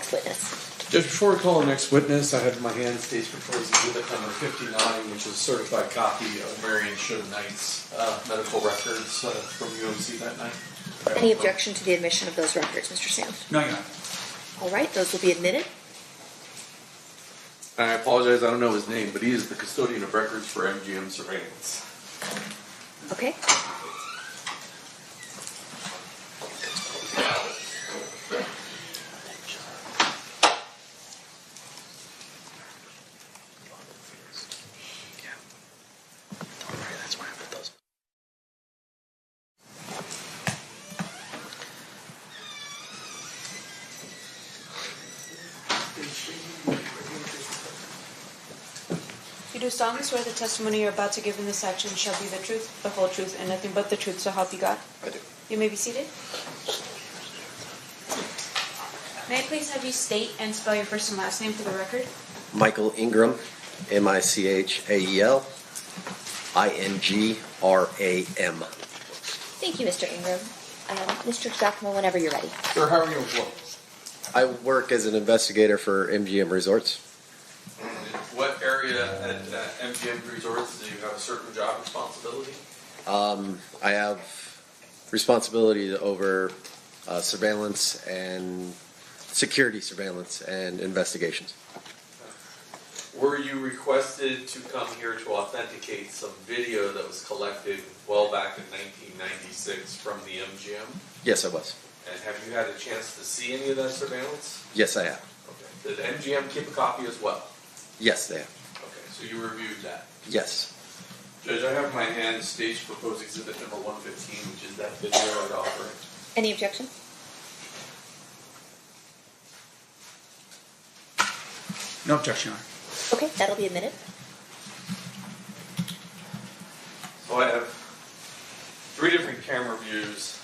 next witness. Judge, before we call the next witness, I have in my hand State's proposed exhibit number 59, which is a certified copy of Suge Knight's medical records from UMC that night. Any objection to the admission of those records, Mr. Sam? No, Your Honor. All right, those will be admitted. I apologize, I don't know his name, but he is the custodian of records for MGM Surveillance. Okay. You do solemnly swear the testimony you're about to give in this action shall be the truth, the whole truth, and nothing but the truth, so help you God? I do. You may be seated. May I please have you state and spell your first and last name for the record? Michael Ingram, Michael Ingram. Thank you, Mr. Ingram. Mr. Stockman, whenever you're ready. Sir, how are you employed? I work as an investigator for MGM Resorts. What area at MGM Resorts do you have a certain job responsibility? I have responsibility over surveillance and security surveillance and investigations. Were you requested to come here to authenticate some video that was collected well back in 1996 from the MGM? Yes, I was. And have you had a chance to see any of that surveillance? Yes, I have. Okay. Did MGM keep a copy as well? Yes, they have. Okay, so you reviewed that. Yes. Judge, I have in my hand State's proposed exhibit number 115, which is that video I'd offer. Any objection? No objection, Your Honor. Okay, that'll be admitted. So I have three different camera views,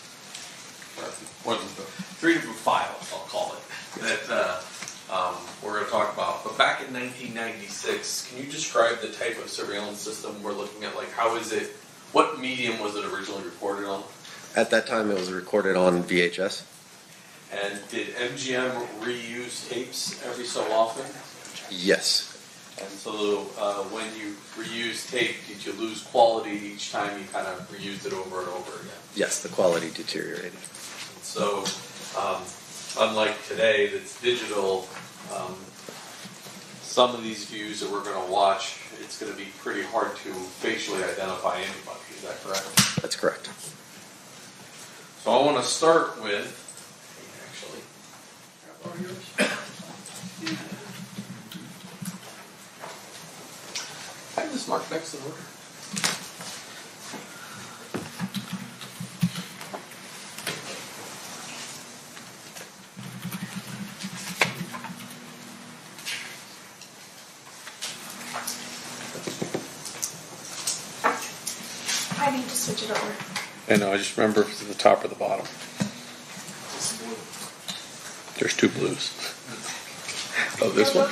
three different files, I'll call it, that we're going to talk about. But back in 1996, can you describe the type of surveillance system we're looking at? Like, how is it, what medium was it originally recorded on? At that time, it was recorded on VHS. And did MGM reuse tapes every so often? Yes. And so when you reused tape, did you lose quality each time you kind of reused it over and over again? Yes, the quality deteriorated. So unlike today that's digital, some of these views that we're going to watch, it's going to be pretty hard to facially identify anybody. Is that correct? That's correct. So I want to start with, actually, I have this marked next to the order. I need to switch it over. I know, I just remember if it's at the top or the bottom. There's two blues. Oh, this one?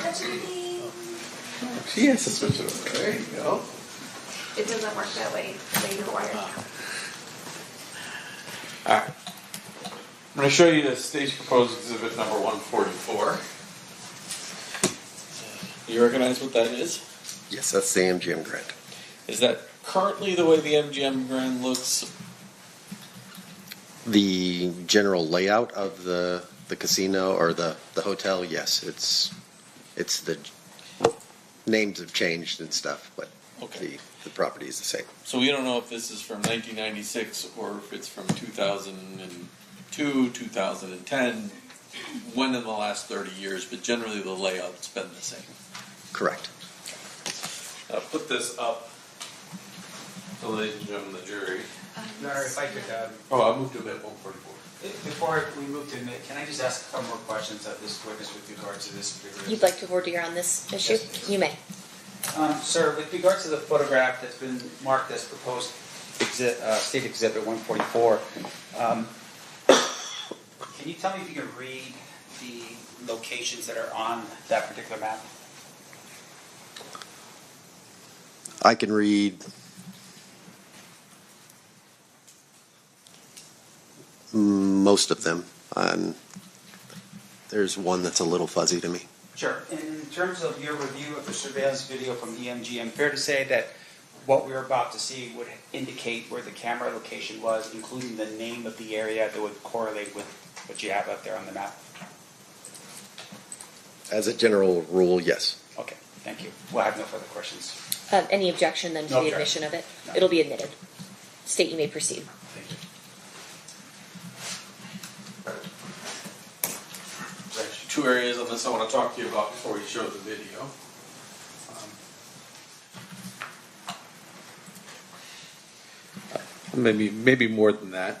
She has to switch it over. There you go. It doesn't work that way. They require. Alright. I'm going to show you the State's proposed exhibit number 144. You recognize what that is? Yes, that's the MGM grant. Is that currently the way the MGM Grand looks? The general layout of the casino or the hotel, yes, it's the names have changed and stuff, but Okay. the property is the same. So we don't know if this is from 1996 or if it's from 2002, 2010, when in the last 30 years, but generally the layout's been the same. Correct. I'll put this up so ladies and gentlemen of the jury. Your Honor, if I could, Oh, I moved to bit 144. before we move to admit, can I just ask a couple more questions of this witness with regard to this particular? You'd like to voir dire on this issue? Yes, please. You may. Sir, with regard to the photograph that's been marked as proposed State Exhibit 144, can you tell me if you can read the locations that are on that particular map? I can read most of them. There's one that's a little fuzzy to me. Sure. In terms of your review of the surveillance video from the MGM, fair to say that what we're about to see would indicate where the camera location was, including the name of the area that would correlate with what you have up there on the map? As a general rule, yes. Okay, thank you. We'll have no further questions. Any objection then to No the objection. admission of it? No. It'll be admitted. State, you may proceed. Thank you. There's actually two areas on this I want to talk to you about before we show the video. Maybe more than that.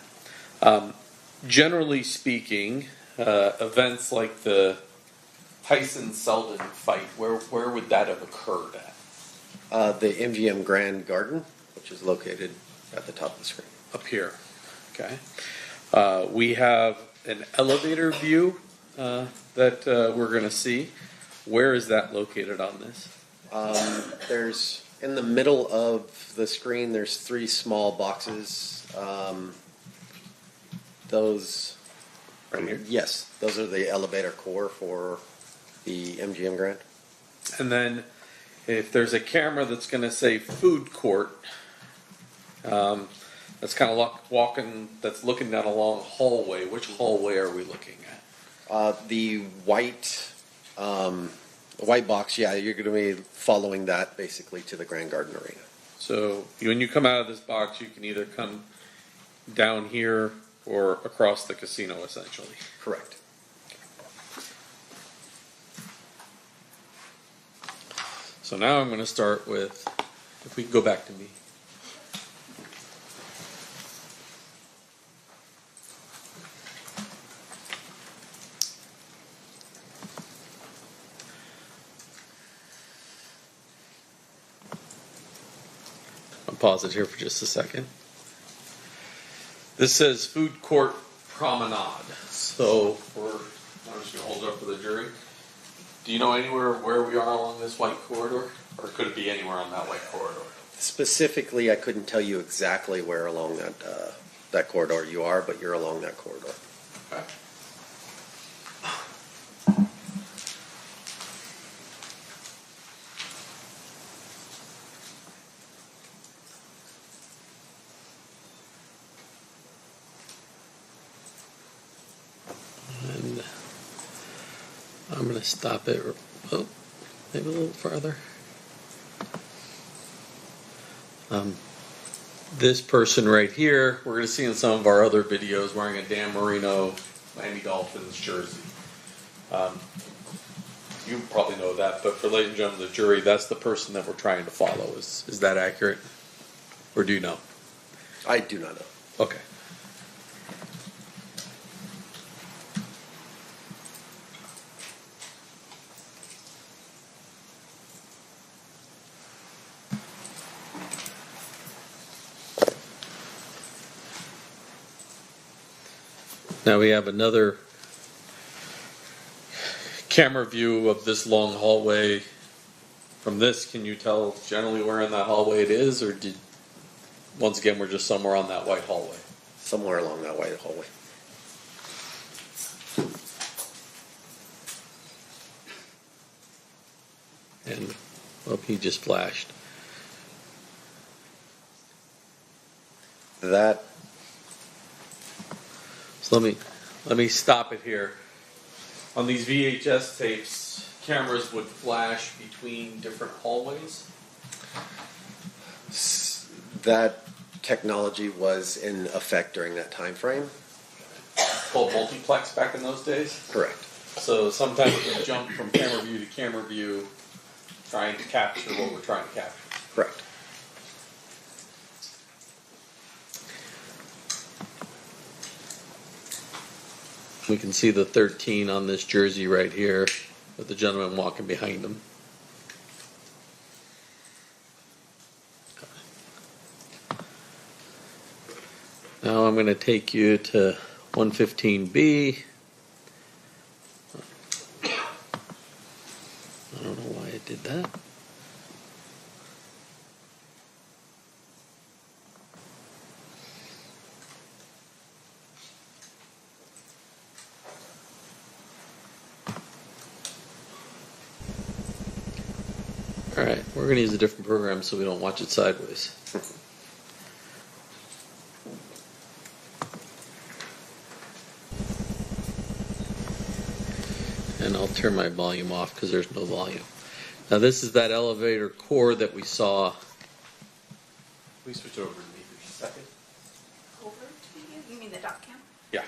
Generally speaking, events like the Tyson Seldon fight, where would that have occurred at? The MGM Grand Garden, which is located at the top of the screen. Up here. Okay. We have an elevator view that we're going to see. Where is that located on this? There's in the middle of the screen. There's three small boxes. Those, Right here? yes, those are the elevator core for the MGM Grand. And then if there's a camera that's going to say food court, that's kind of that's looking down a long hallway. Which hallway are we looking at? The white box, yeah, you're going to be following that basically to the Grand Garden Arena. So when you come out of this box, you can either come down here or across the casino, essentially. Correct. So now I'm going to start with, if we can go back to me. I'll pause it here for just a second. This says food court promenade. So I'm just going to hold it up for the jury. Do you know anywhere where we are along this white corridor? Or could it be anywhere on that white corridor? Specifically, I couldn't tell you exactly where along that corridor you are, but you're along that corridor. Okay. And I'm going to stop it. Oh, maybe a little farther. This person right here, we're going to see in some of our other videos wearing a Dan Marino Miami Dolphins jersey. You probably know that, but for ladies and gentlemen of the jury, that's the person that we're trying to follow. Is that accurate? Or do you know? I do not know. Okay. Now we have another camera view of this long hallway. From this, can you tell generally where in that hallway it is, or once again, we're just somewhere on that white hallway? Somewhere along that white hallway. And, well, he just flashed. That So let me stop it here. On these VHS tapes, cameras would flash between different hallways. that technology was in effect during that time frame. Called multiplex back in those days. Correct. So sometimes we jump from camera view to camera view, trying to capture what we're trying to capture. Correct. We can see the 13 on this jersey right here with the gentleman walking behind him. Now I'm going to take you to 115B. I don't know why it did that. All right, we're going to use a different program so we don't watch it sideways. And I'll turn my volume off because there's no volume. Now this is that elevator core that we saw. We switch over to me for a second. Over to you? You mean the dot cam? Yeah.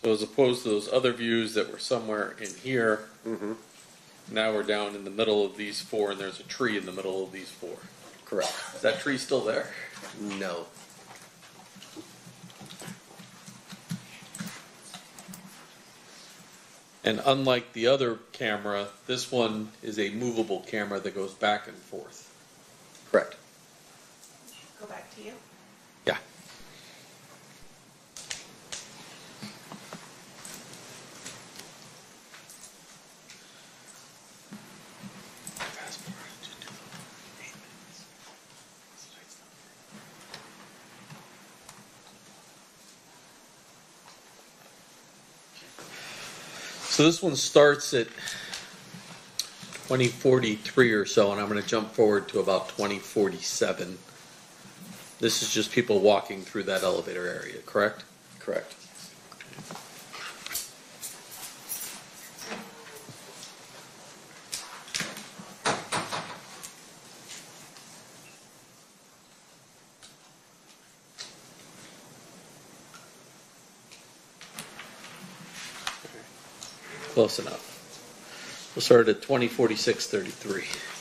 So as opposed to those other views that were somewhere in here, now we're down in the middle of these four, and there's a tree in the middle of these four. Correct. Is that tree still there? No. And unlike the other camera, this one is a movable camera that goes back and forth. Correct. Go back to you. Yeah. So this one starts at 2043 or so, and I'm going to jump forward to about 2047. This is just people walking through that elevator area, correct? Correct. Close enough. We'll start at 2046-33.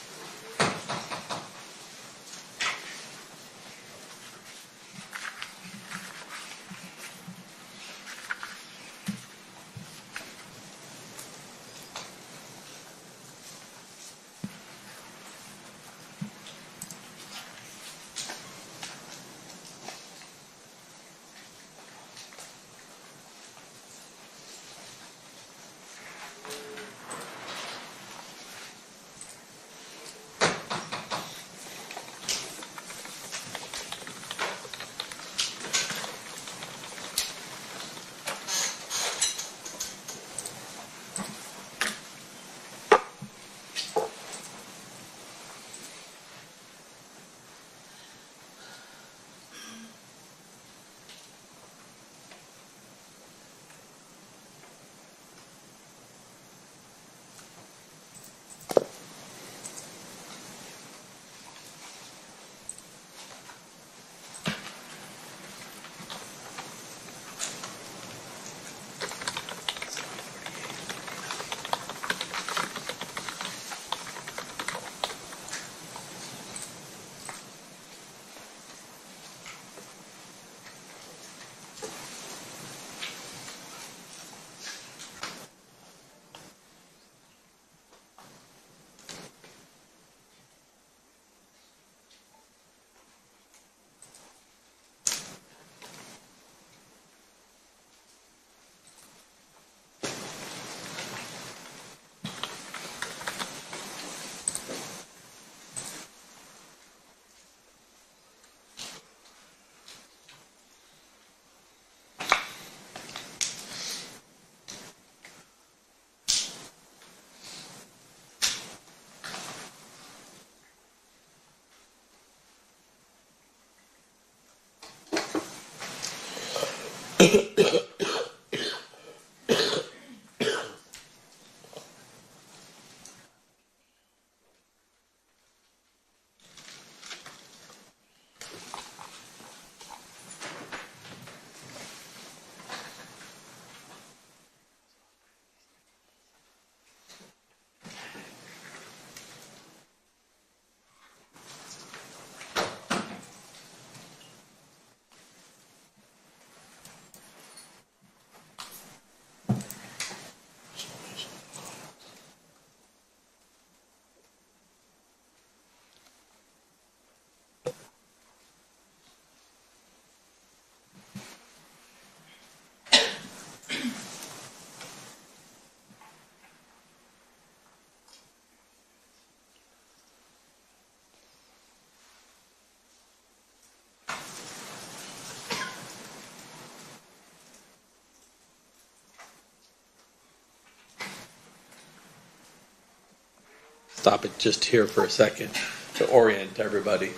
stop it just here for a second to orient everybody.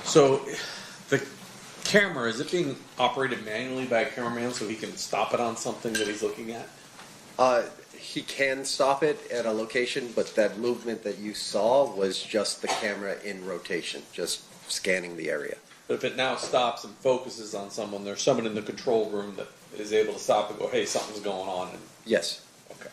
So the camera, is it being operated manually by a cameraman so he can stop it on something that he's looking at? He can stop it at a location, but that movement that you saw was just the camera in rotation, just scanning the area. But if it now stops and focuses on someone, there's someone in the control room that is able to stop and go, hey, something's going on. And, Yes. okay.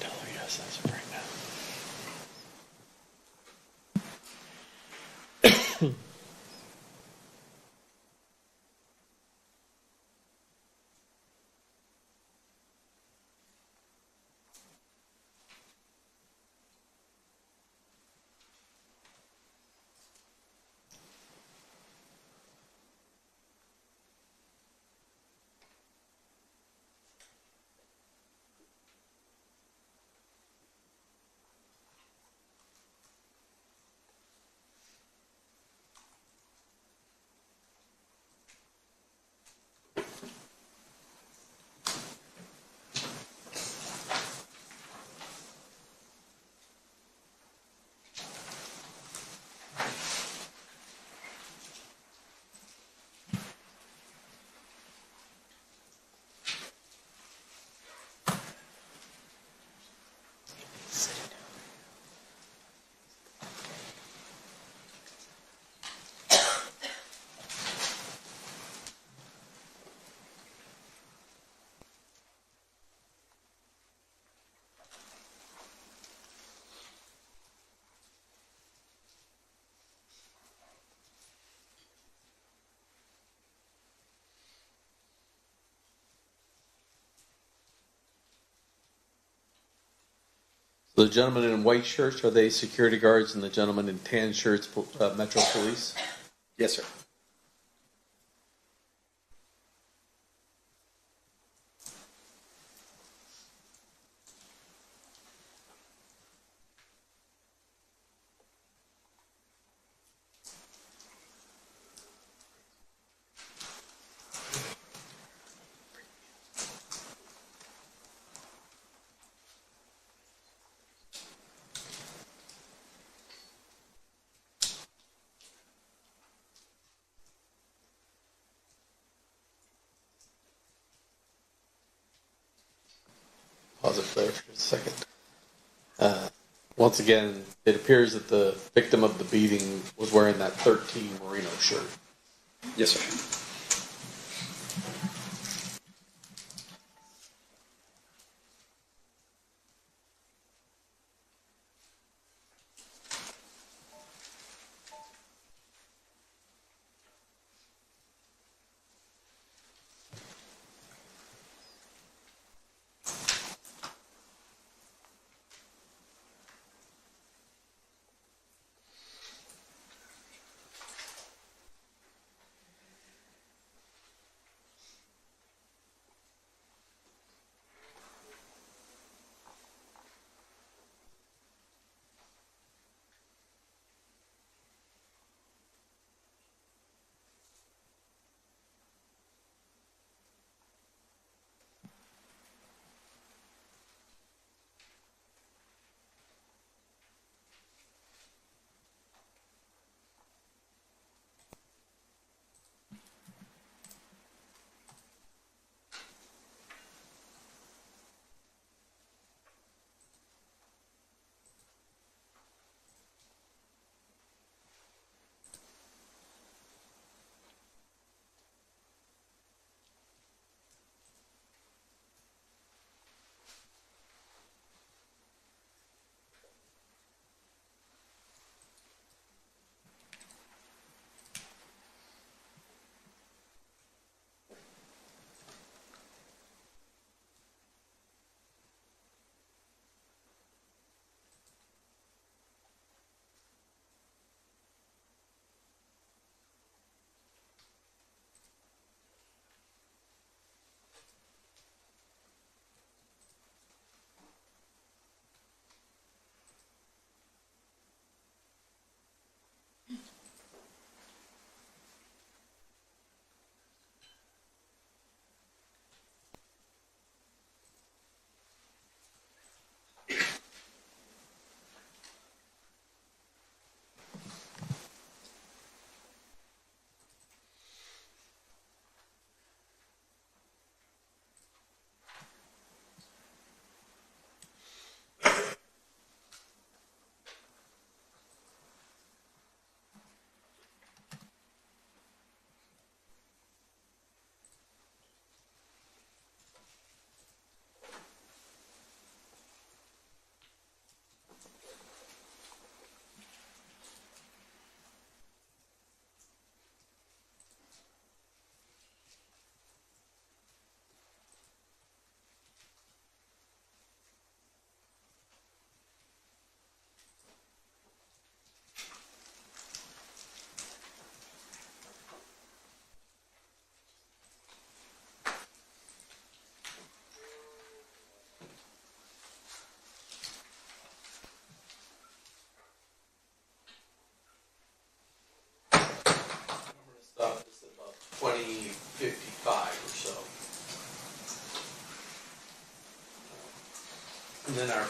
Tell her yes as of right now. The gentlemen in white shirts, are they security guards, and the gentleman in tan shirts, Metro Police? Yes, sir. Pause it there for a second. Once again, it appears that the victim of the beating was wearing that 13 Merino shirt. Yes, sir.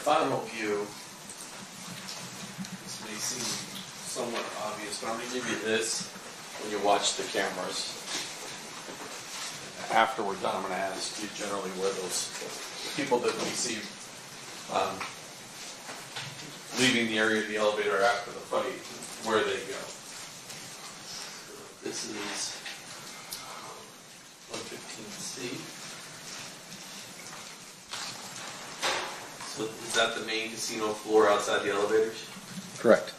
final view, this may seem somewhat obvious, but I'm going to give you this when you watch the cameras. After we're done, I'm going to ask you generally where those people that we see leaving the area of the elevator after the fight, where they go. This is 115C. So is that the main casino floor outside the elevators? Correct.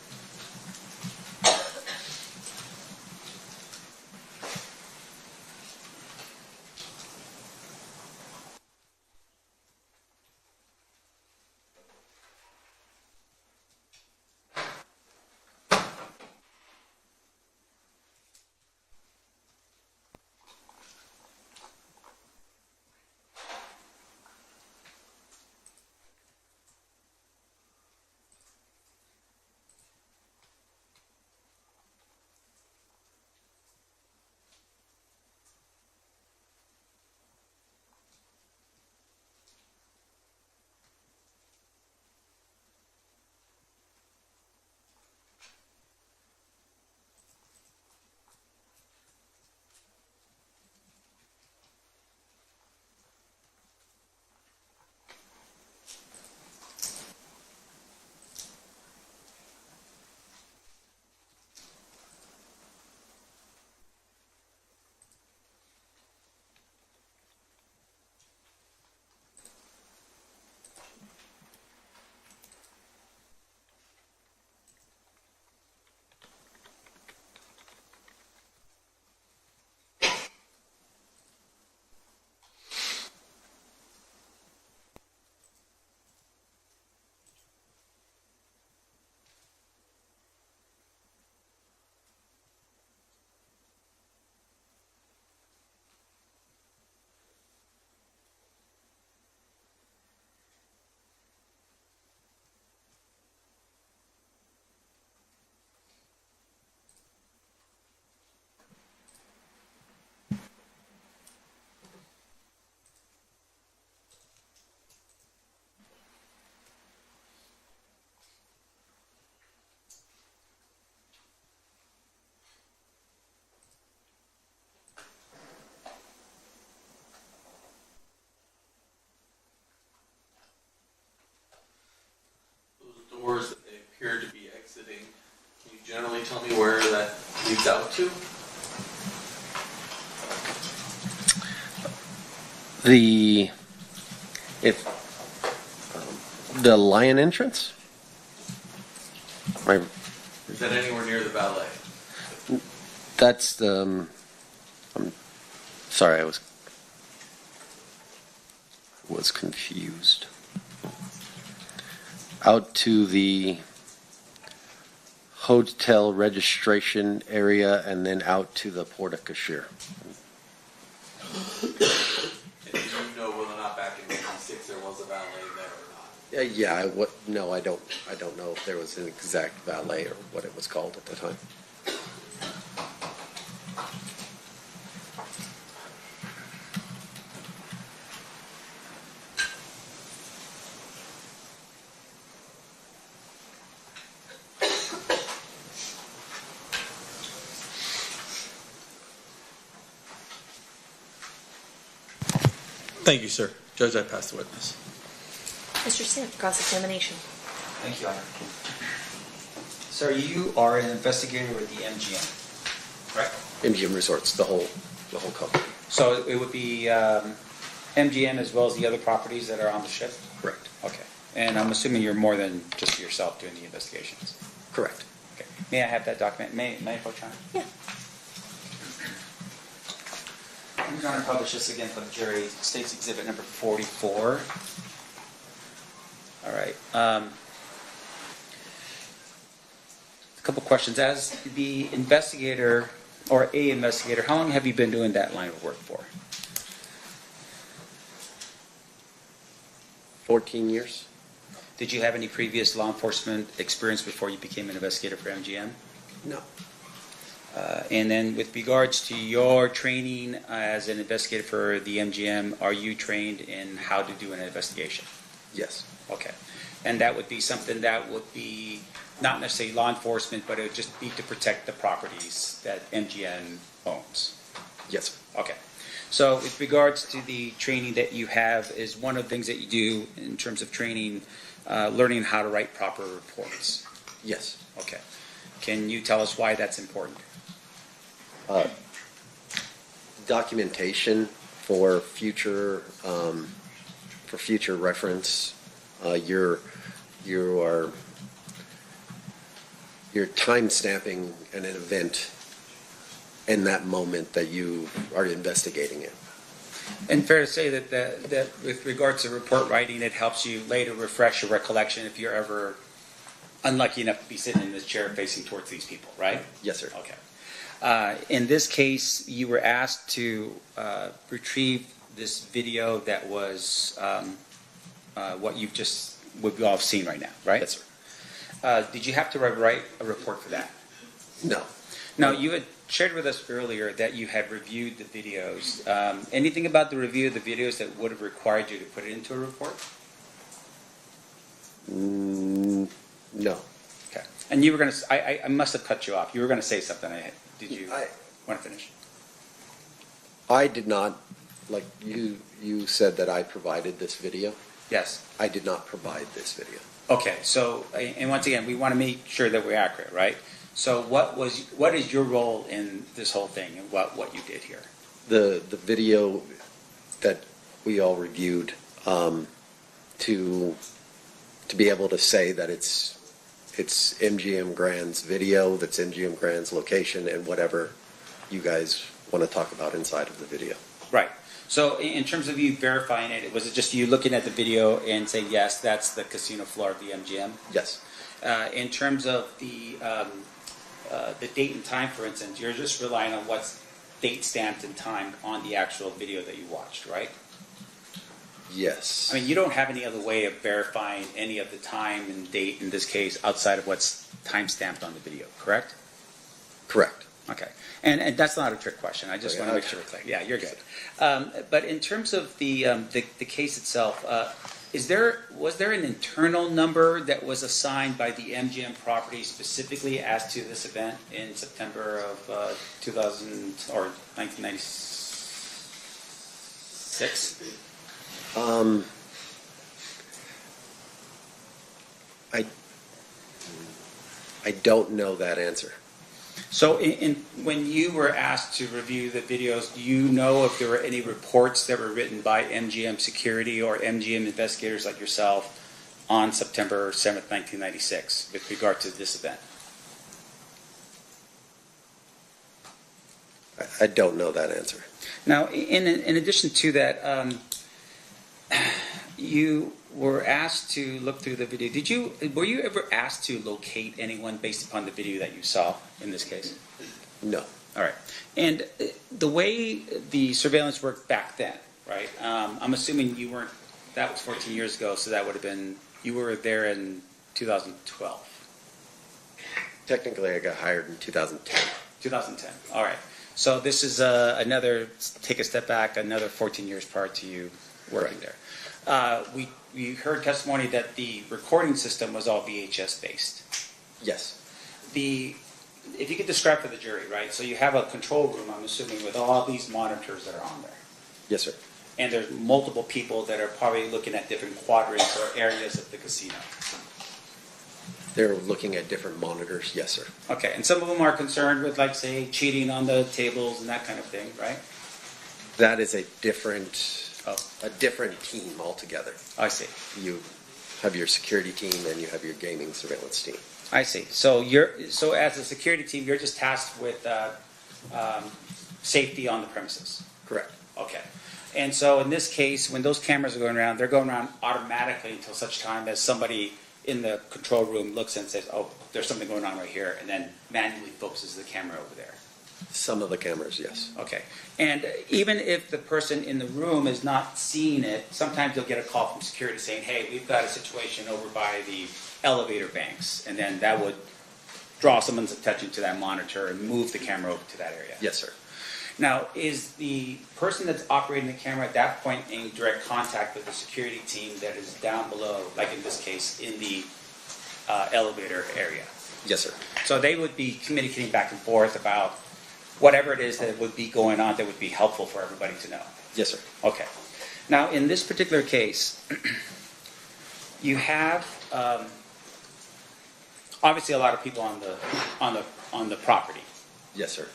Doors that they appear to be exiting. Can you generally tell me where that leads out to? The lion entrance? Right. Is that anywhere near the ballet? That's the. I'm sorry, I was confused. Out to the hotel registration area and then out to the Porta Cashier. And do you know whether or not back in '96 there was a ballet there or not? Yeah, no, I don't know if there was an exact ballet or what it was called at the time. Thank you, sir. Judge, I pass the witness. Mr. Smith, cross-examination. Thank you, Honor. Sir, you are an investigator with the MGM, correct? MGM Resorts, the whole company. So it would be MGM as well as the other properties that are on the ship? Correct. Okay. And I'm assuming you're more than just yourself doing the investigations? Correct. Okay. May I have that document? May I approach on it? Yeah. I'm going to publish this again for the jury. State's Exhibit number 44. All right. A couple questions. As the investigator, or a investigator, how long have you been doing that line of work for? 14 years? Did you have any previous law enforcement experience before you became an investigator for MGM? No. And then with regards to your training as an investigator for the MGM, are you trained in how to do an investigation? Yes. Okay. And that would be something that would be not necessarily law enforcement, but it would just be to protect the properties that MGM owns. Yes, sir. Okay. So with regards to the training that you have, is one of the things that you do in terms of training, learning how to write proper reports? Yes. Okay. Can you tell us why that's important? Documentation for future reference. You're time stamping an event in that moment that you are investigating it. And fair to say that with regards to report writing, it helps you later refresh your recollection if you're ever unlucky enough to be sitting in this chair facing towards these people, right? Yes, sir. Okay. In this case, you were asked to retrieve this video that was what we've all seen right now, right? Yes, sir. Did you have to write a report for that? No. Now, you had shared with us earlier that you had reviewed the videos. Anything about the review of the videos that would have required you to put it into a report? No. Okay. And you were going to, I must have cut you off. You were going to say something. Did you want to finish? I did not, like you said that I provided this video. Yes. I did not provide this video. Okay. So, and once again, we want to make sure that we're accurate, right? So what is your role in this whole thing and what you did here? The video that we all reviewed, to be able to say that it's MGM Grand's video, that's MGM Grand's location, and whatever you guys want to talk about inside of the video. Right. So in terms of you verifying it, was it just you looking at the video and saying, yes, that's the casino floor of the MGM? Yes. In terms of the date and time, for instance, you're just relying on what's date stamped and timed on the actual video that you watched, right? Yes. I mean, you don't have any other way of verifying any of the time and date in this case outside of what's time stamped on the video, correct? Correct. Okay. And that's not a trick question. I just want to make sure we're clear. Yeah, you're good. But in terms of the case itself, was there an internal number that was assigned by the MGM property specifically as to this event in September of 1996? I don't know that answer. So when you were asked to review the videos, do you know if there were any reports that were written by MGM Security or MGM investigators like yourself on September 7th, 1996 with regard to this event? I don't know that answer. Now, in addition to that, you were asked to look through the video. Were you ever asked to locate anyone based upon the video that you saw in this case? No. All right. And the way the surveillance worked back then, right? I'm assuming you weren't. That was 14 years ago, so that would have been you were there in 2012. Technically, I got hired in 2010. 2010. All right. So this is another, take a step back, another 14 years prior to you working there. We heard testimony that the recording system was all VHS based. Yes. If you could describe for the jury, right? So you have a control room, I'm assuming, with all these monitors that are on there. Yes, sir. And there's multiple people that are probably looking at different quadrants or areas of the casino. They're looking at different monitors. Yes, sir. Okay, and some of them are concerned with, like, say, cheating on the tables and that kind of thing, right? That is a different team altogether. I see. You have your security team and you have your gaming surveillance team. I see. So as a security team, you're just tasked with safety on the premises. Correct. Okay. And so in this case, when those cameras are going around, they're going around automatically until such time as somebody in the control room looks and says, oh, there's something going on right here, and then manually focuses the camera over there. Some of the cameras, yes. Okay. And even if the person in the room is not seeing it, sometimes you'll get a call from security saying, hey, we've got a situation over by the elevator banks, and then that would draw someone's attention to that monitor and move the camera over to that area. Yes, sir. Now, is the person that's operating the camera at that point in direct contact with the security team that is down below, like in this case, in the elevator area? Yes, sir. So they would be communicating back and forth about whatever it is that would be going on that would be helpful for everybody to know. Yes, sir. Okay. Now, in this particular case, you have obviously a lot of people on the property. Yes, sir.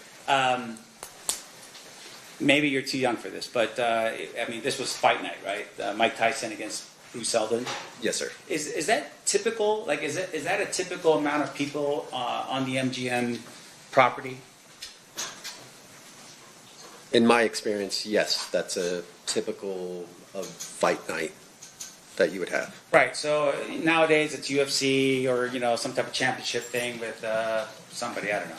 Maybe you're too young for this, but I mean, this was fight night, right? Mike Tyson against Seldon. Yes, sir. Is that typical? Like, is that a typical amount of people on the MGM property? In my experience, yes, that's a typical of fight night that you would have. Right. So nowadays it's UFC or some type of championship thing with somebody, I don't know.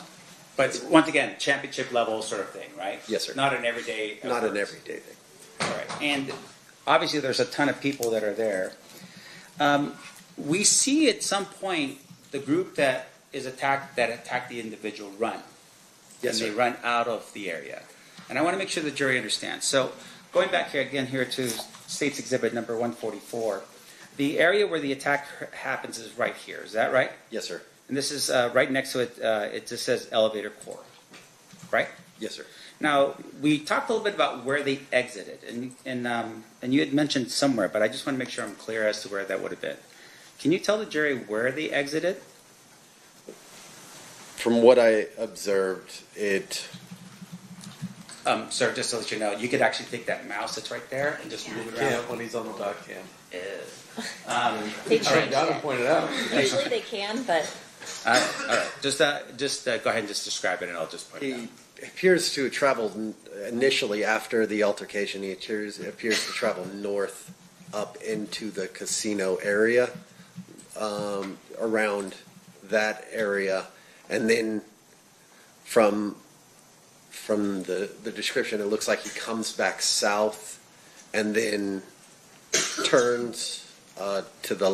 But once again, championship level sort of thing, right? Yes, sir. Not an everyday. Not an everyday thing. All right. And obviously there's a ton of people that are there. We see at some point the group that attacked the individual run. Yes, and they sir. run out of the area. And I want to make sure the jury understands. So going back here again here to State's Exhibit number 144, the area where the attack happens is right here. Is that right? Yes, sir. And this is right next to it. It just says elevator core, right? Yes, sir. Now we talked a little bit about where they exited, and you had mentioned somewhere, but I just want to make sure I'm clear as to where that would have been. Can you tell the jury where they exited? From what I observed, it. Sir, just to let you know, you could actually take that mouse that's right there and just move it around. Can't when he's on the dock cam. Ew. They All right, changed Donna it. pointed out. Usually they can, but All right. Just go ahead and just describe it, and I'll just point it out. He appears to have traveled initially after the altercation. He appears to travel north up into the casino area, around that area, and then from the description, it looks like he comes back south and then turns to the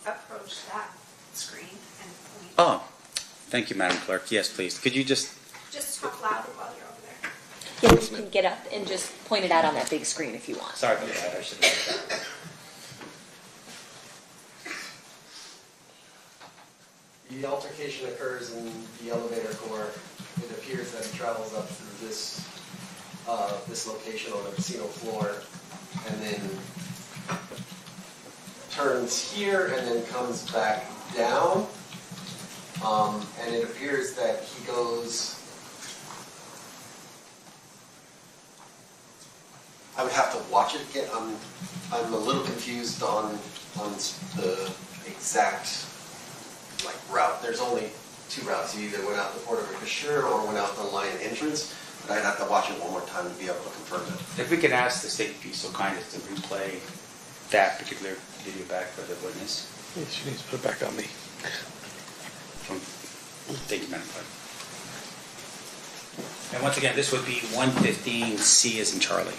Approach that screen and point. Oh, thank you, Madam Clerk. Yes, please. Could you just? Just talk louder while you're over there. yeah, you can get up and just point it out on that big screen if you want. Sorry about that. I should have said that. The altercation occurs in the elevator core. It appears that he travels up through this location on the casino floor, and then turns here, and then comes back down. And it appears that he goes. I would have to watch it again. I'm a little confused on the exact route. There's only two routes. You either went out the Port of Casher or went out the Lion entrance, but I'd have to watch it one more time to be able to confirm it. If we could ask the state to be so kind as to replay that particular video back for the witness. She needs to put it back on me. Thank you, Madam Clerk. And once again, this would be 115C as in Charlie.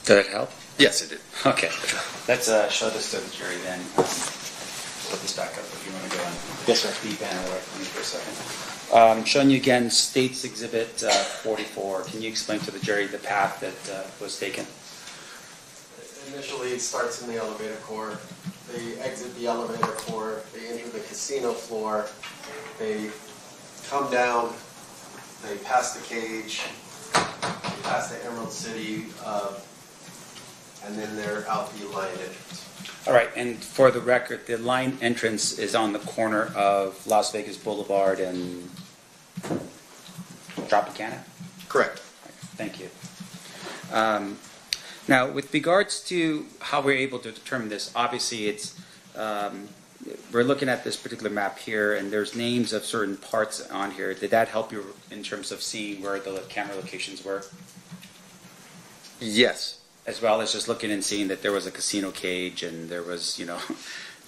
Did it help? Yes, it did. Okay. Let's show this to the jury then. Put this back up if you want to go on. Yes, sir. The banner away from me for a second. Showing you again States Exhibit 44. Can you explain to the jury the path that was taken? Initially, it starts in the elevator core. They exit the elevator core. They enter the casino floor. They come down. They pass the cage. They pass the Emerald City, and then they're out the line entrance. All right, and for the record, the line entrance is on the corner of Las Vegas Boulevard and Tropicana? Correct. Thank you. Now, with regards to how we're able to determine this, obviously it's, we're looking at this particular map here, and there's names of certain parts on here. Did that help you in terms of seeing where the camera locations were? Yes. As well as just looking and seeing that there was a casino cage and there was, you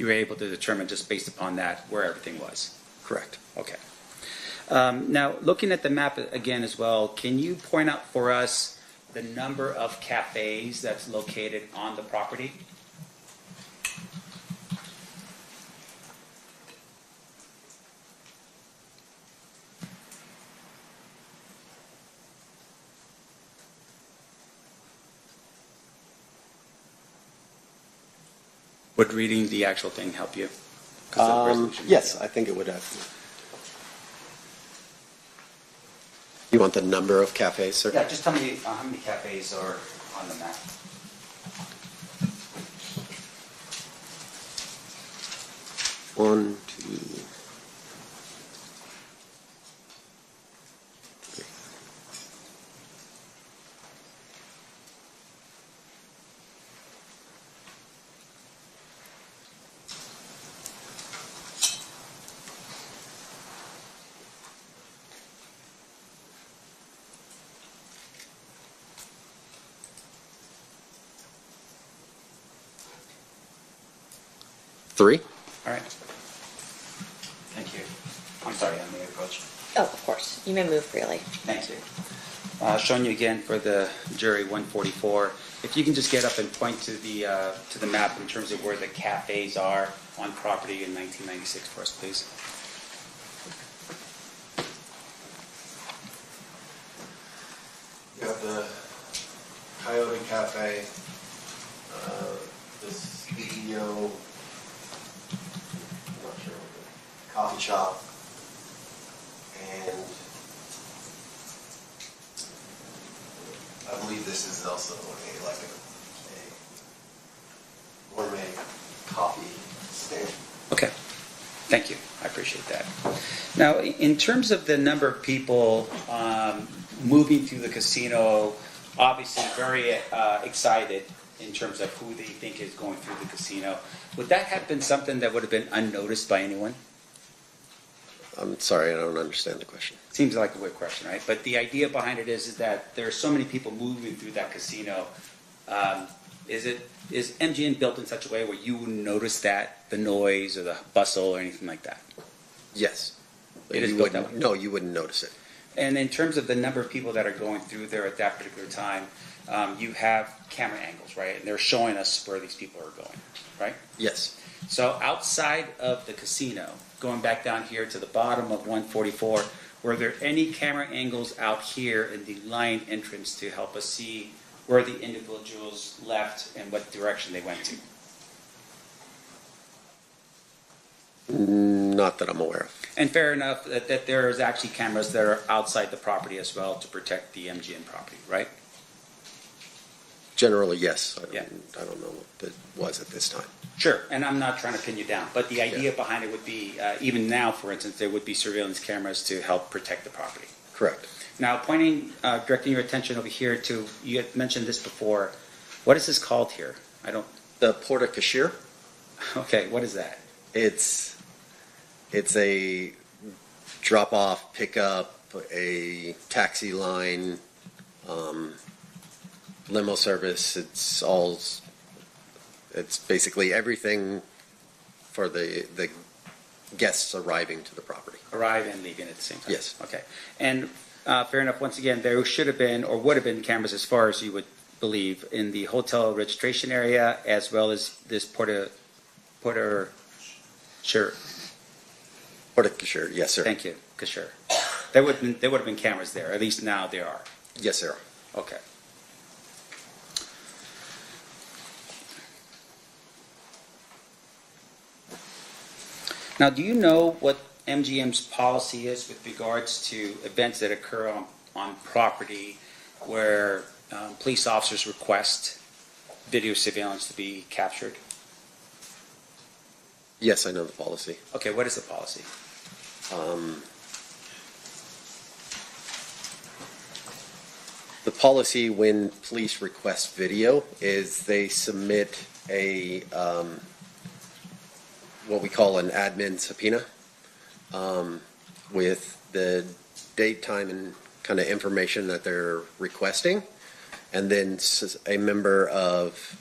were able to determine just based upon that where everything was? Correct. Okay. Now, looking at the map again as well, can you point out for us the number of cafes that's located on the property? Would reading the actual thing help you? 'Cause the resolution- Yes, I think it would have. You want the number of cafes, sir? Yeah, just tell me how many cafes are on the map. One, two, three. Three? All right. Thank you. I'm sorry, I may approach. Oh, of course. You may move freely. Thank you. Showing you again for the jury 144. If you can just get up and point to the map in terms of where the cafes are on property in 1996 for us, please. You have the Coyote Cafe, the studio, I'm not sure what the coffee shop, and I believe this is also a gourmet coffee stand. Okay. Thank you. I appreciate that. Now, in terms of the number of people moving through the casino, obviously very excited in terms of who they think is going through the casino. Would that have been something that would have been unnoticed by anyone? I'm sorry, I don't understand the question. Seems like a weird question, right? But the idea behind it is that there are so many people moving through that casino. Is MGM built in such a way where you wouldn't notice that, the noise or the bustle or anything like that? Yes. It is You built wouldn't- that way. No, you wouldn't notice it. And in terms of the number of people that are going through there at that particular time, you have camera angles, right? And they're showing us where these people are going, right? Yes. So outside of the casino, going back down here to the bottom of 144, were there any camera angles out here in the line entrance to help us see where the individuals left and what direction they went to? Not that I'm aware of. And fair enough that there is actually cameras that are outside the property as well to protect the MGM property, right? Generally, yes. I Yeah. don't know what it was at this time. Sure, and I'm not trying to pin you down, but the idea behind it would be, even now, for instance, there would be surveillance cameras to help protect the property. Correct. Now, directing your attention over here to, you had mentioned this before, what is this called here? I don't, The Porta Cashier, okay, what is that? it's a drop-off, pickup, a taxi line, limo service. It's basically everything for the guests arriving to the property. Arrive and leaving at the same time? Yes. Okay. And fair enough, once again, there should have been or would have been cameras as far as you would believe, in the hotel registration area as well as this Porter, sure, Sure, yes, sir. thank you, sure. There would have been cameras there, at least now there are. Yes, sir. Okay. Now, do you know what MGM's policy is with regards to events that occur on property where police officers request video surveillance to be captured? Yes, I know the policy. Okay, what is the policy? The policy when police request video is they submit a, what we call an admin subpoena, with the date, time, and kind of information that they're requesting. And then a member of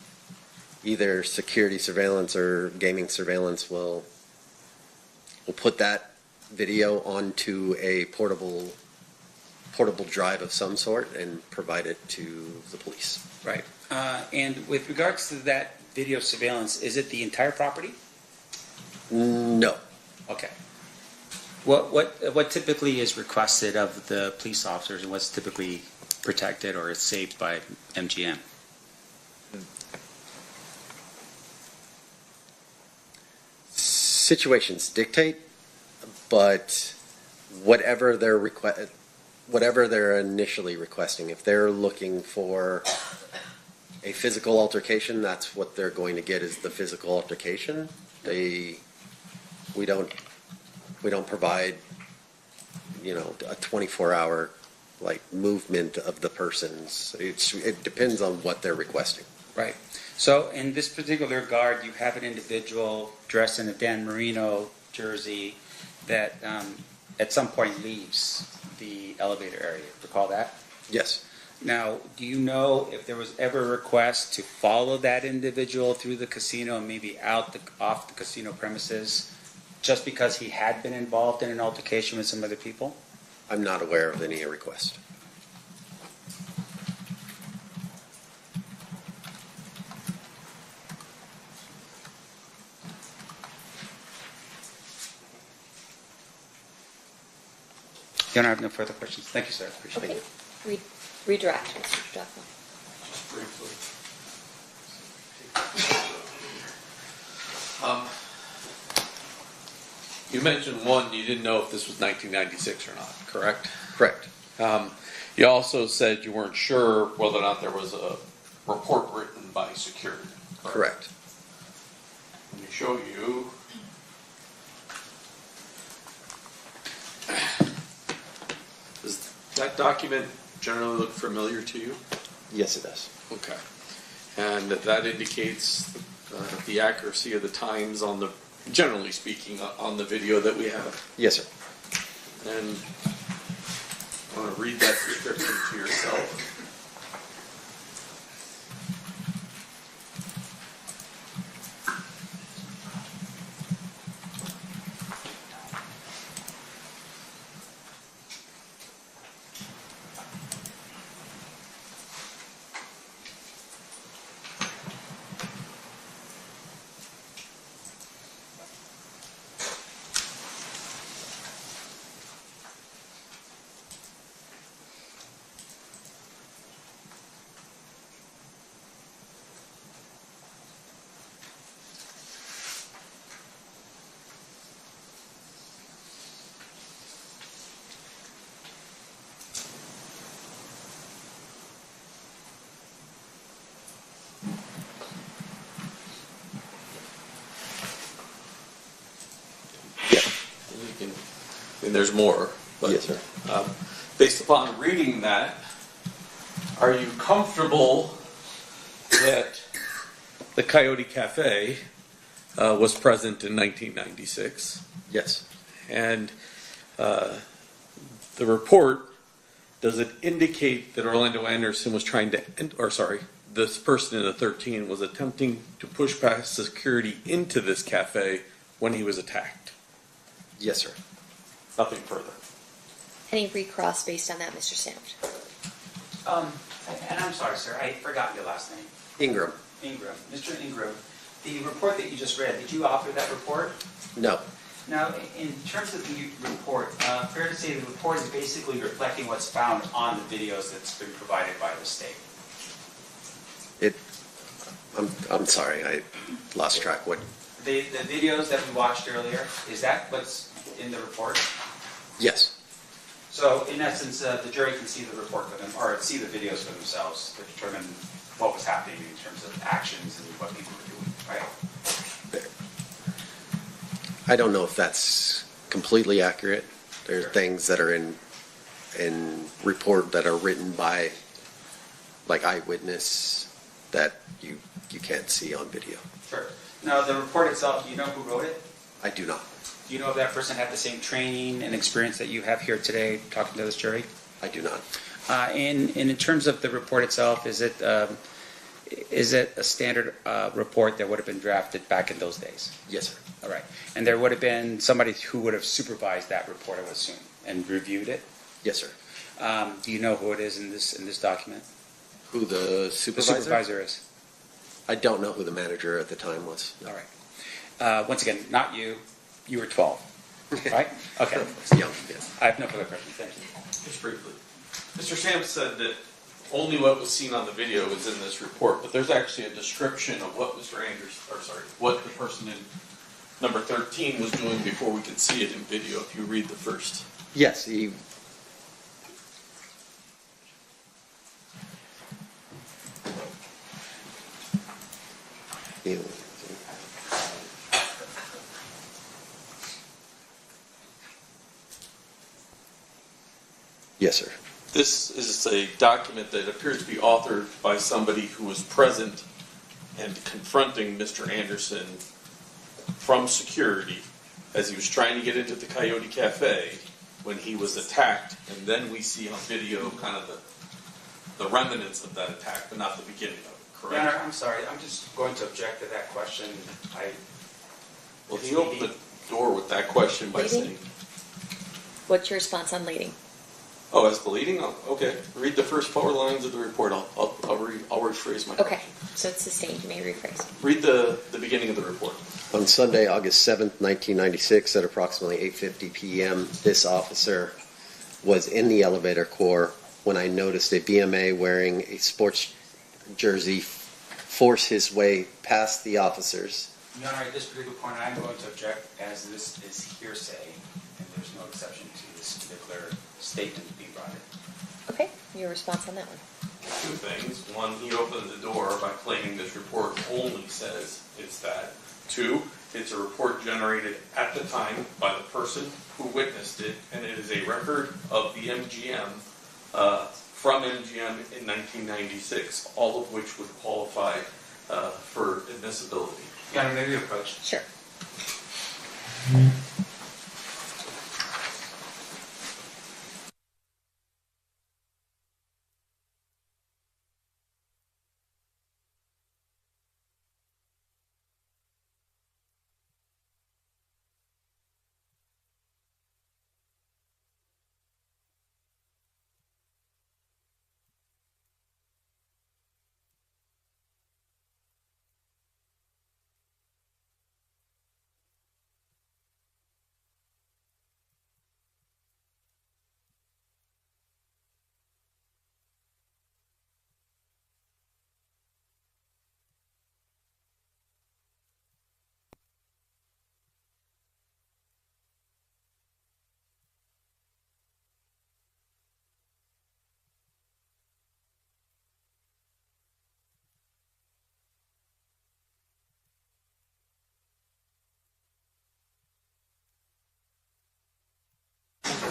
either security surveillance or gaming surveillance will put that video onto a portable drive of some sort and provide it to the police. Right. And with regards to that video surveillance, is it the entire property? No. Okay. What typically is requested of the police officers, and what's typically protected or is saved by MGM? Situations dictate, but whatever they're initially requesting, if they're looking for a physical altercation, that's what they're going to get, is the physical altercation. We don't provide, a 24-hour movement of the persons. It depends on what they're requesting. Right. So in this particular regard, you have an individual dressed in a Dan Marino jersey that at some point leaves the elevator area. Recall that? Yes. Now, do you know if there was ever a request to follow that individual through the casino and maybe off the casino premises just because he had been involved in an altercation with some other people? I'm not aware of any request. You don't have no further questions? Thank you, sir. Appreciate Okay. it. Redirect, Mr. Jackman. Just briefly. You mentioned one, you didn't know if this was 1996 or not, correct? Correct. You also said you weren't sure whether or not there was a report written by security. Correct. Let me show you. Does that document generally look familiar to you? Yes, it does. Okay. And that indicates the accuracy of the times on the, generally speaking, on the video that we have. Yes, sir. And I want to read that description to yourself. And there's more. But, Yes, sir. Based upon reading that, are you comfortable that the Coyote Cafe was present in 1996? Yes. And the report, does it indicate that Orlando Anderson was trying to, this person in the 13 was attempting to push past security into this cafe when he was attacked? Yes, sir. Nothing further. Any recross based on that, Mr. Sound? And I'm sorry, sir, I forgot your last name. Ingram, Ingram. Mr. Ingram, the report that you just read, did you author that report? no. Now, in terms of the report, fair to say the report is basically reflecting what's found on the videos that's been provided by the state. I'm sorry, I lost track. What? The videos that we watched earlier, is that what's in the report? Yes, So in essence, the jury can see the report for them, or see the videos for themselves to determine what was happening in terms of actions and what people were doing, right? I don't know if that's completely accurate. There are things that are in report that are written by like eyewitness that you can't see on video. Sure. Now, the report itself, do you know who wrote it? I do not. Do you know if that person had the same training and experience that you have here today talking to this jury? I do not. In terms of the report itself, is it a standard report that would have been drafted back in those days? Yes, sir. All right. And there would have been somebody who would have supervised that report, I would assume, and reviewed it? Yes, sir. Do you know who it is in this document? Who the The supervisor? supervisor is. I don't know who the manager at the time was. All right. Once again, not you. You were 12, right? Okay. Young, yes. I have no further questions. Thank you. Just briefly. Mr. Sam said that only what was seen on the video is in this report, but there's actually a description of what Mr. what the person in number 13 was doing before we could see it in video, if you read the first. Yes, he. Yes, sir. This is a document that appears to be authored by somebody who was present and confronting Mr. Anderson from security as he was trying to get into the Coyote Cafe when he was attacked, and then we see on video kind of the remnants of that attack, but not the beginning of it, Your correct? Honor, I'm sorry. I'm just going to object to that question. Well, he opened the door with that question by Leading? saying, What's your response on leading? "Oh, as bleeding? Oh, okay. Read the first 4 lines of the report. I'll rephrase my Okay, question. so it's sustained. You may rephrase. Read the beginning of the report." On Sunday, August 7th, 1996, at approximately 8:50 p.m., this officer was in the elevator core when I noticed a BMA wearing a sports jersey force his way past the officers. Your Honor, at this particular point, I'm going to object as this is hearsay, and there's no exception to this particular statement being brought in. Okay, your response on that one. 2 things. 1, he opened the door by claiming this report only says it's that. 2, it's a report generated at the time by the person who witnessed it, and it is a record of the MGM, from MGM in 1996, all of which would qualify for admissibility. Your Honor, may we approach? Sure.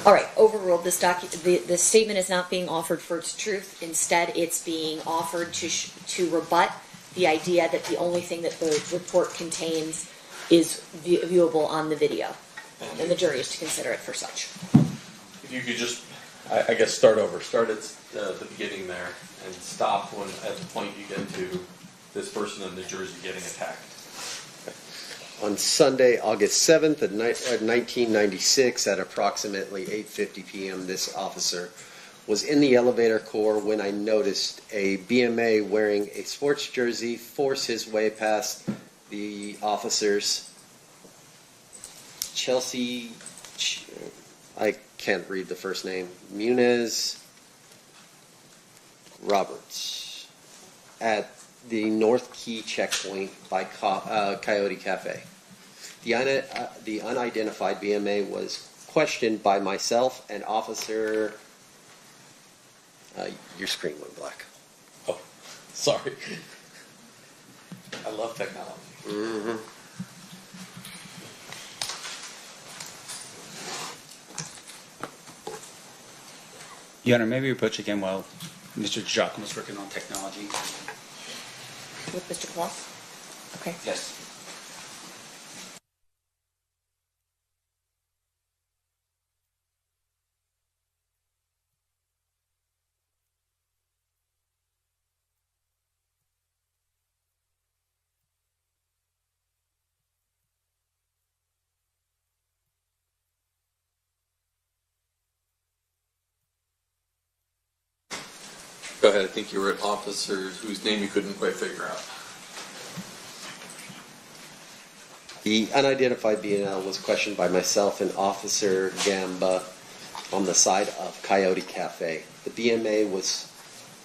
All right, overruled. This the statement is not being offered for its truth. Instead, it's being offered to rebut the idea that the only thing that the report contains is viewable on the video, and the jury is to consider it for such. If you could just, I guess, start over. Start at the beginning there and stop at the point you get to this person in the jersey getting attacked. On Sunday, August 7th, 1996, at approximately 8:50 p.m., this officer was in the elevator core when I noticed a BMA wearing a sports jersey force his way past the officers. Chelsea, I can't read the first name, Muniz Roberts, at the North Key checkpoint by Coyote Cafe. The unidentified BMA was questioned by myself and Officer. Your screen went black. Oh, sorry. I love technology. Mm-hmm. Your Honor, maybe approach again while Mr. Giacomo was working on technology. With Mr. Claus? Okay. Yes. Go ahead. I think you were at officers whose name you couldn't quite figure out. The unidentified BNL was questioned by myself and Officer Gamba on the side of Coyote Cafe. The BMA was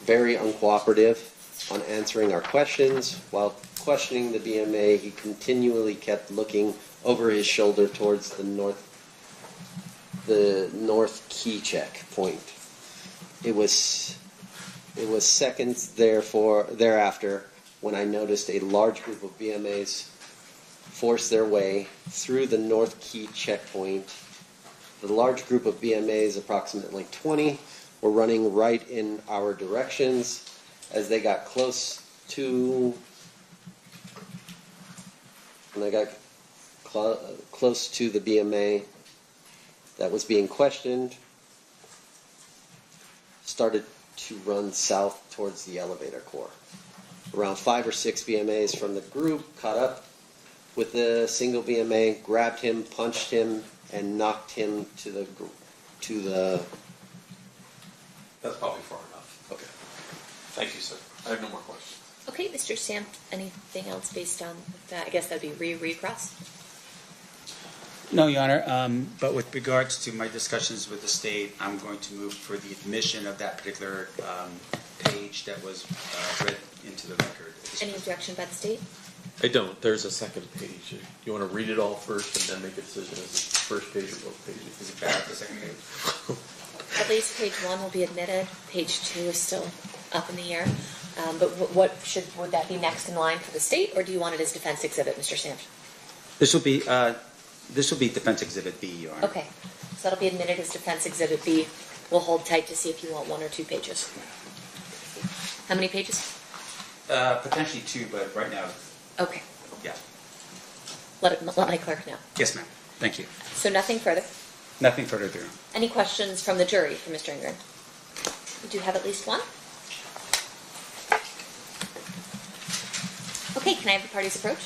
very uncooperative on answering our questions. While questioning the BMA, he continually kept looking over his shoulder towards the North Key checkpoint. It was seconds thereafter when I noticed a large group of BMAs force their way through the North Key checkpoint. The large group of BMAs, approximately 20, were running right in our directions. As they got close to, close to the BMA that was being questioned, started to run south towards the elevator core. Around 5 or 6 BMAs from the group caught up with the single BMA, grabbed him, punched him, and knocked him to the. That's probably far enough. Okay. Thank you, sir. I have no more questions. Okay, Mr. Sam, anything else based on that? I guess that'd be recross. No, Your Honor, but with regards to my discussions with the state, I'm going to move for the admission of that particular page that was read into the record. Any objection by the state? I don't. There's a second page. You want to read it all first and then make a decision as the first page or both pages? Is it bad, the second page? At least page 1 will be admitted. Page 2 is still up in the air. But would that be next in line for the state, or do you want it as defense exhibit, Mr. Sampson? This will be defense exhibit B, Your Honor. Okay, so that'll be admitted as defense exhibit B. We'll hold tight to see if you want 1 or 2 pages. How many pages? Potentially 2, but right now, Okay, yeah. let my clerk know. Yes, ma'am. Thank you. So nothing further. Nothing further to do. Any questions from the jury for Mr. Ingram? We do have at least one. Okay, can I have the parties approach?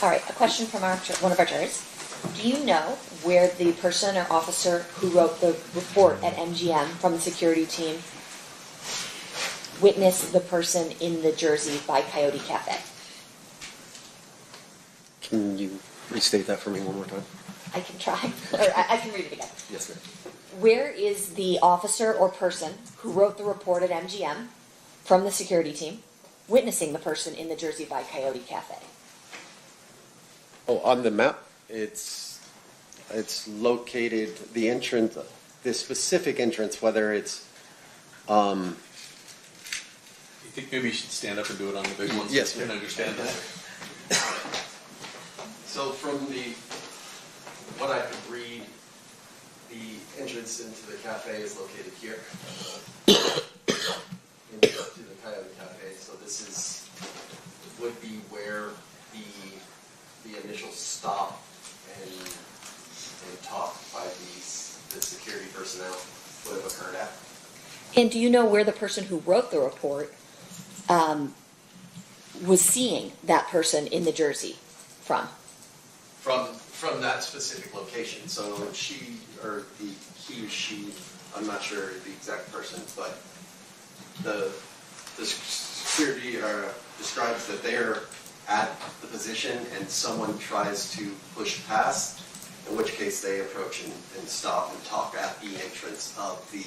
All right, a question from one of our jurors. Do you know where the person or officer who wrote the report at MGM from the security team witnessed the person in the jersey by Coyote Cafe? Can you restate that for me one more time? I can try, or I can read it again. Yes, ma'am. Where is the officer or person who wrote the report at MGM from the security team witnessing the person in the jersey by Coyote Cafe? Oh, on the map, it's located, the entrance, the specific entrance, whether it's, You think maybe you should stand up and do it on the big ones? Yes, so you can understand that. So from what I could read, the entrance into the cafe is located here. Into the Coyote Cafe. So this would be where the initial stop and talk by the security personnel would have occurred at. And do you know where the person who wrote the report was seeing that person in the jersey from? From that specific location. So he or she, I'm not sure the exact person, but the security describes that they're at the position and someone tries to push past, in which case they approach and stop and talk at the entrance of the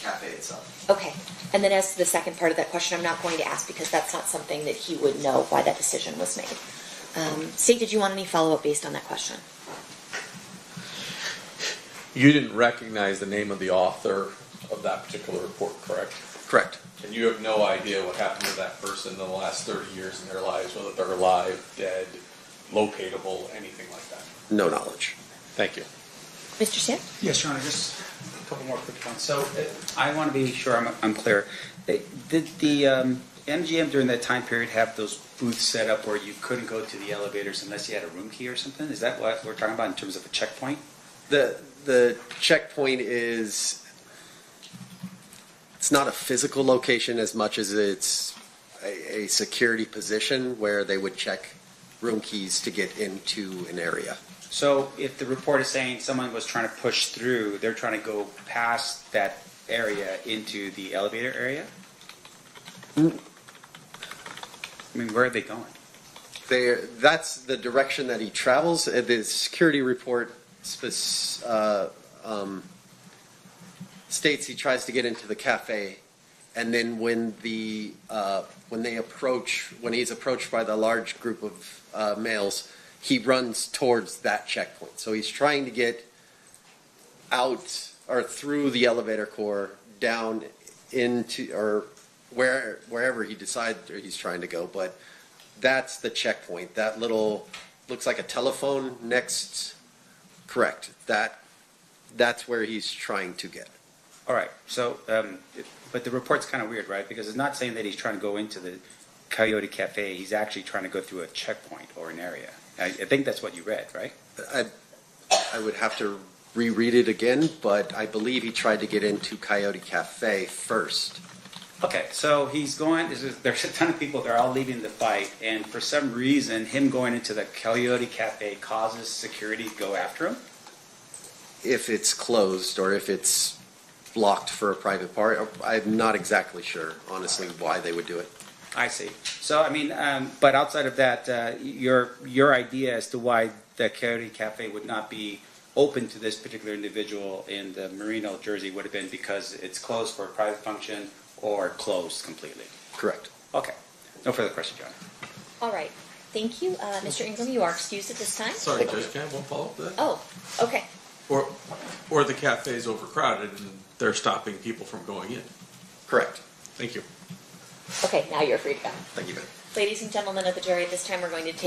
cafe itself. Okay. And then as to the second part of that question, I'm not going to ask because that's not something that he would know why that decision was made. State, did you want any follow-up based on that question? You didn't recognize the name of the author of that particular report, correct? correct. And you have no idea what happened to that person in the last 30 years in their lives, whether they're alive, dead, locatable, anything like that. No knowledge. Thank you. Mr. Sam? Yes, Your Honor, just a couple more quick points. So I want to be sure I'm clear. Did the MGM during that time period have those booths set up where you couldn't go to the elevators unless you had a room key or something? Is that what we're talking about in terms of a checkpoint? The checkpoint is, it's not a physical location as much as it's a security position where they would check room keys to get into an area. So if the report is saying someone was trying to push through, they're trying to go past that area into the elevator area? I mean, where are they going? That's the direction that he travels. The security report states he tries to get into the cafe, and then when he's approached by the large group of males, he runs towards that checkpoint. So he's trying to get out or through the elevator core down into or wherever he decides he's trying to go. But that's the checkpoint. That little looks like a telephone next. Correct. That's where he's trying to get. All right. So, but the report's kind of weird, right? Because it's not saying that he's trying to go into the Coyote Cafe. He's actually trying to go through a checkpoint or an area. I think that's what you read, right? I would have to reread it again, but I believe he tried to get into Coyote Cafe first. Okay, so he's going, there's a ton of people, they're all leaving the fight, and for some reason, him going into the Coyote Cafe causes security to go after him? If it's closed or if it's blocked for a private party, I'm not exactly sure, honestly, why they would do it. I see. So, I mean, but outside of that, your idea as to why the Coyote Cafe would not be open to this particular individual in the Marino jersey would have been because it's closed for a private function or closed completely. Correct. Okay. No further questions, John. All right. Thank you. Mr. Ingram, you are excused at this time. Sorry, Judge, can I have one follow-up to that? Oh, okay. Or the cafe is overcrowded and they're stopping people from going in. Correct. Thank you. Okay, now you're free to go. Thank you, Ben. Ladies and gentlemen of the jury, at this time we're going to take